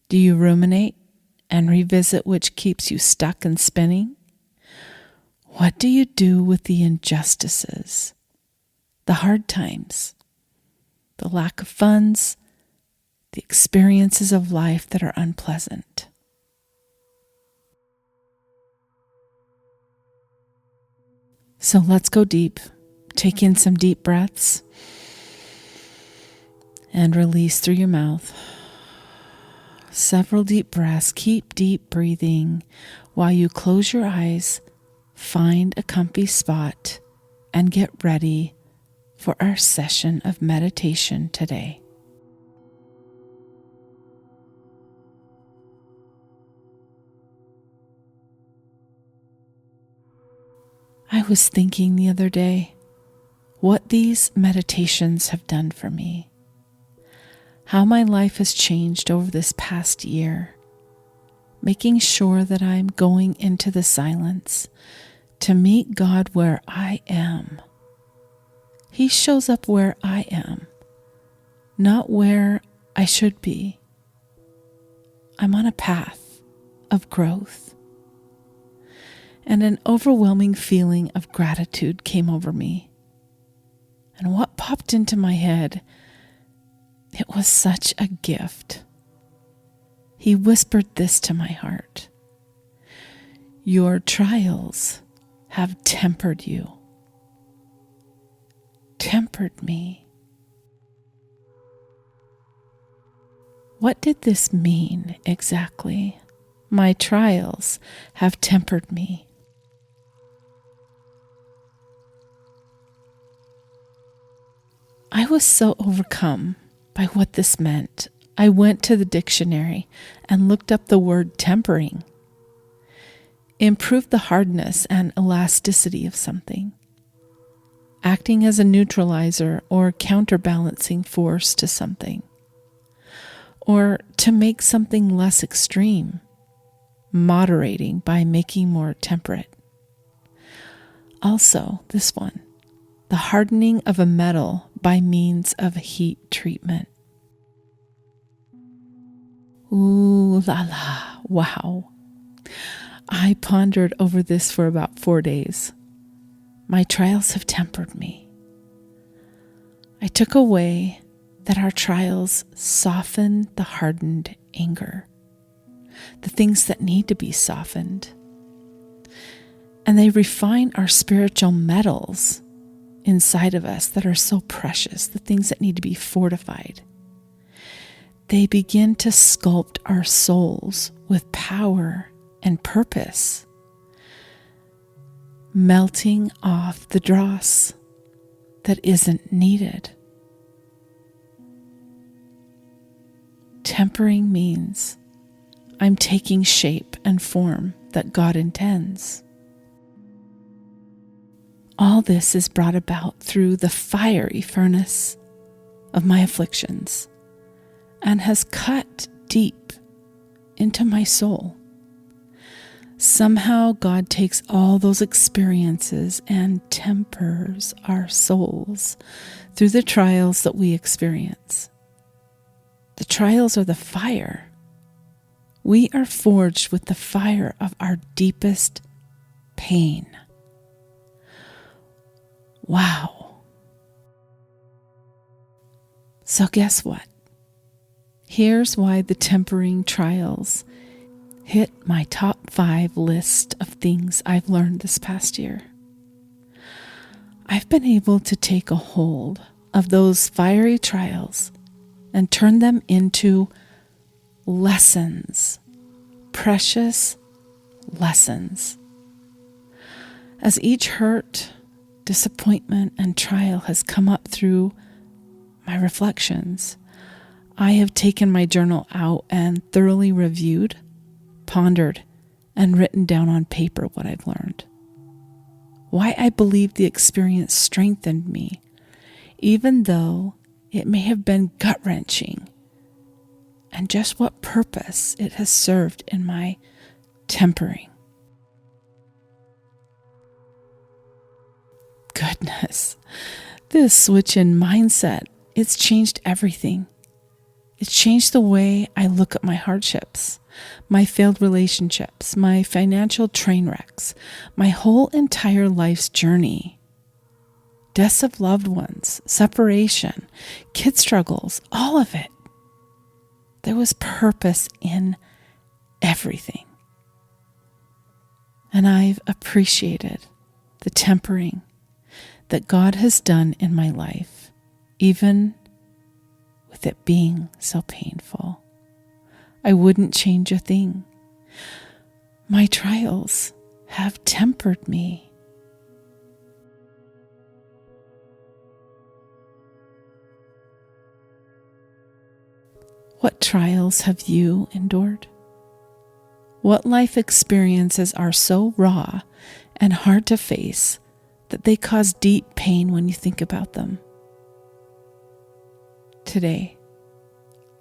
Do you ruminate and revisit which keeps you stuck and spinning? What do you do with the injustices, the hard times, the lack of funds, the experiences of life that are unpleasant? So let's go deep. Take in some deep breaths and release through your mouth. Several deep breaths. Keep deep breathing while you close your eyes, find a comfy spot, and get ready for our session of meditation today. I was thinking the other day what these meditations have done for me, how my life has changed over this past year, making sure that I'm going into the silence to meet God where I am. He shows up where I am, not where I should be. I'm on a path of growth. And an overwhelming feeling of gratitude came over me. And what popped into my head, it was such a gift. He whispered this to my heart. Your trials have tempered you. Tempered me. What did this mean exactly? My trials have tempered me. I was so overcome by what this meant. I went to the dictionary and looked up the word tempering. Improve the hardness and elasticity of something, acting as a neutralizer or counterbalancing force to something, or to make something less extreme, moderating by making more temperate. Also, this one, the hardening of a metal by means of heat treatment. Ooh la la, wow. I pondered over this for about 4 days. My trials have tempered me. I took away that our trials soften the hardened anger, the things that need to be softened. And they refine our spiritual metals inside of us that are so precious, the things that need to be fortified. They begin to sculpt our souls with power and purpose, melting off the dross that isn't needed. Tempering means I'm taking shape and form that God intends. All this is brought about through the fiery furnace of my afflictions and has cut deep into my soul. Somehow God takes all those experiences and tempers our souls through the trials that we experience. The trials are the fire. We are forged with the fire of our deepest pain. Wow. So guess what? Here's why the tempering trials hit my top 5 list of things I've learned this past year. I've been able to take a hold of those fiery trials and turn them into lessons, precious lessons. As each hurt, disappointment, and trial has come up through my reflections, I have taken my journal out and thoroughly reviewed, pondered, and written down on paper what I've learned. Why I believe the experience strengthened me, even though it may have been gut-wrenching, and just what purpose it has served in my tempering. Goodness, this switch in mindset, it's changed everything. It's changed the way I look at my hardships, my failed relationships, my financial train wrecks, my whole entire life's journey. Deaths of loved ones, separation, kid struggles, all of it. There was purpose in everything. And I've appreciated the tempering that God has done in my life, even with it being so painful. I wouldn't change a thing. My trials have tempered me. What trials have you endured? What life experiences are so raw and hard to face that they cause deep pain when you think about them? Today,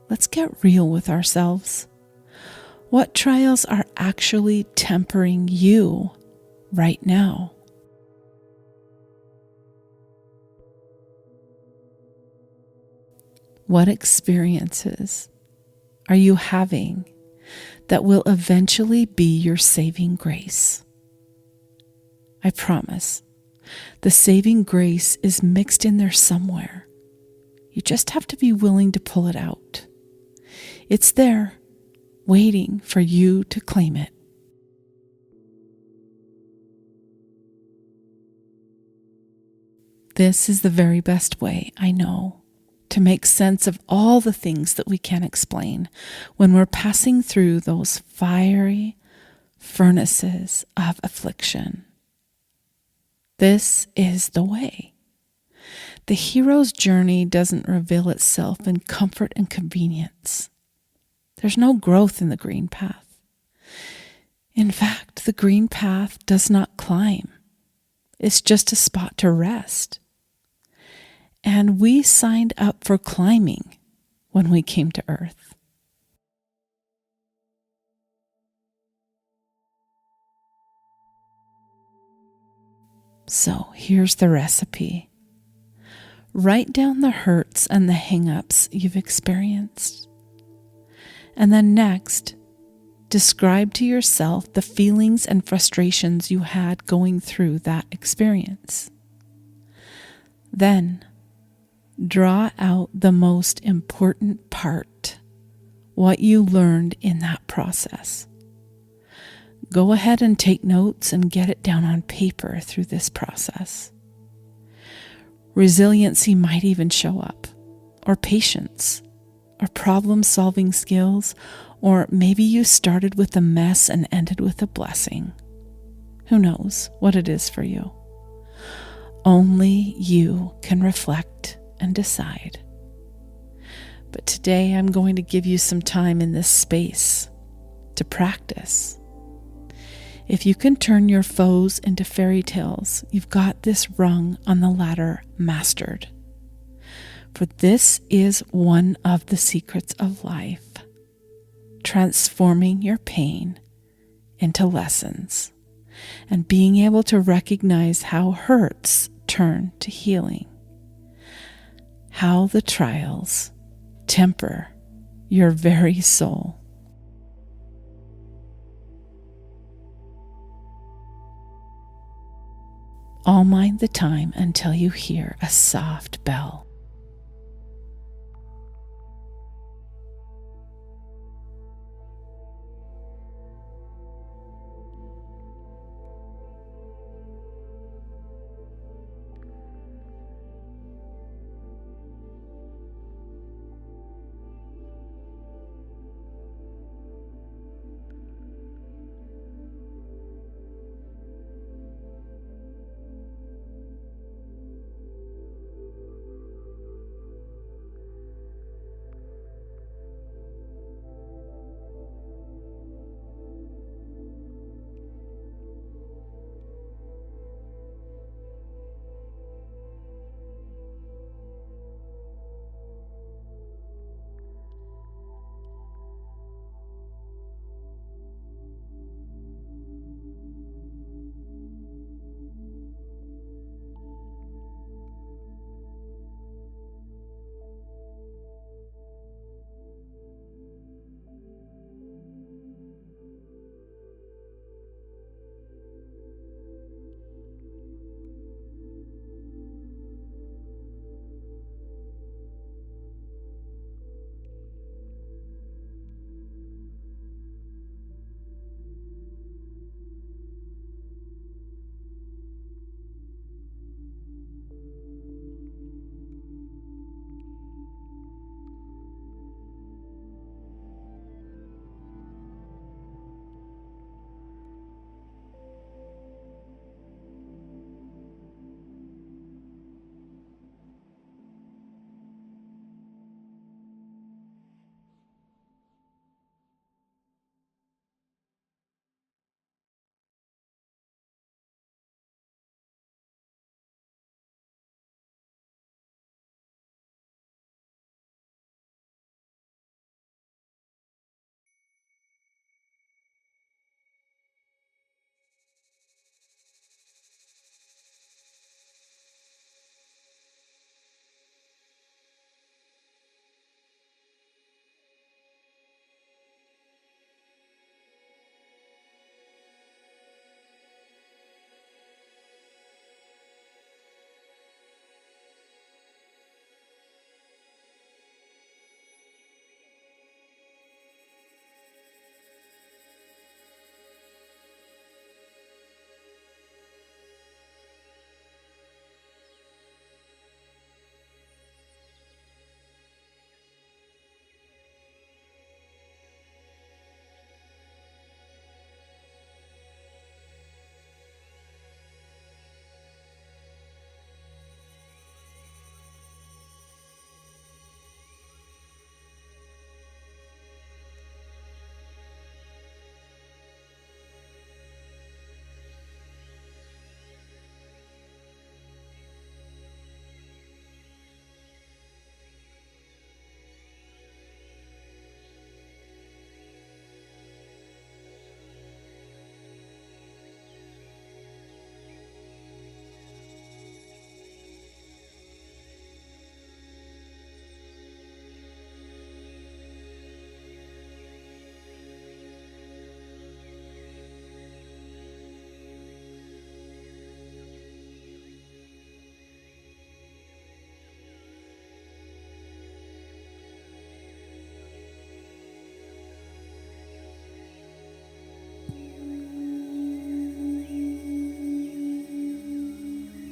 let's get real with ourselves. What trials are actually tempering you right now? What experiences are you having that will eventually be your saving grace? I promise, the saving grace is mixed in there somewhere. You just have to be willing to pull it out. It's there, waiting for you to claim it. This is the very best way, I know, to make sense of all the things that we can't explain when we're passing through those fiery furnaces of affliction. This is the way. The hero's journey doesn't reveal itself in comfort and convenience. There's no growth in the green path. In fact, the green path does not climb. It's just a spot to rest. And we signed up for climbing when we came to Earth. So here's the recipe. Write down the hurts and the hang-ups you've experienced. And then next, describe to yourself the feelings and frustrations you had going through that experience. Then, draw out the most important part, what you learned in that process. Go ahead and take notes and get it down on paper through this process. Resiliency might even show up, or patience, or problem-solving skills, or maybe you started with a mess and ended with a blessing. Who knows what it is for you? Only you can reflect and decide. But today I'm going to give you some time in this space to practice. If you can turn your foes into fairy tales, you've got this rung on the ladder mastered. For this is one of the secrets of life, transforming your pain into lessons and being able to recognize how hurts turn to healing, how the trials temper your very soul. I'll mind the time until you hear a soft bell.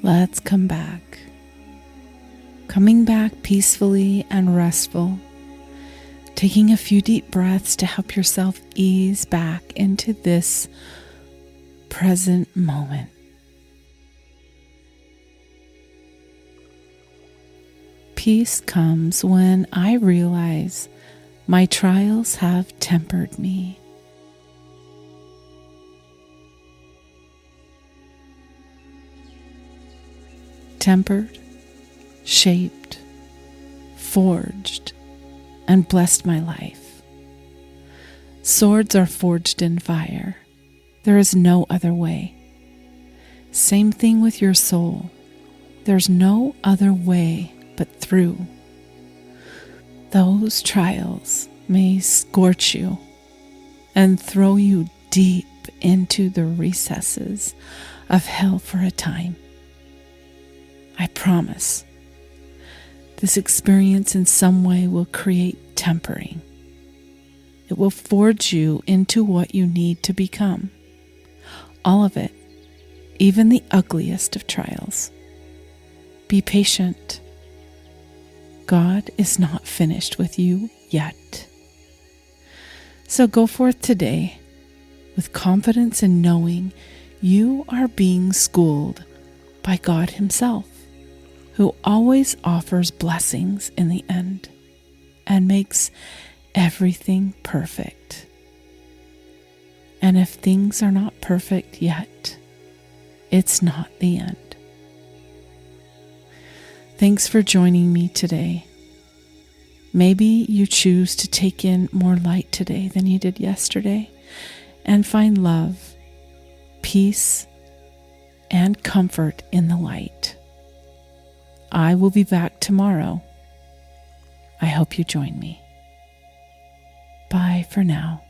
let's come back. Coming back peacefully and restful, taking a few deep breaths to help yourself ease back into this present moment. Peace comes when I realize my trials have tempered me. Tempered, shaped, forged, and blessed my life. Swords are forged in fire. There is no other way. Same thing with your soul. There's no other way but through. Those trials may scorch you and throw you deep into the recesses of hell for a time. I promise this experience in some way will create tempering. It will forge you into what you need to become. All of it, even the ugliest of trials. Be patient. God is not finished with you yet. So go forth today with confidence in knowing you are being schooled by God Himself, who always offers blessings in the end and makes everything perfect. And if things are not perfect yet, it's not the end. Thanks for joining me today. Maybe you choose to take in more light today than you did yesterday and find love, peace, and comfort in the light. I will be back tomorrow. I hope you join me. Bye for now.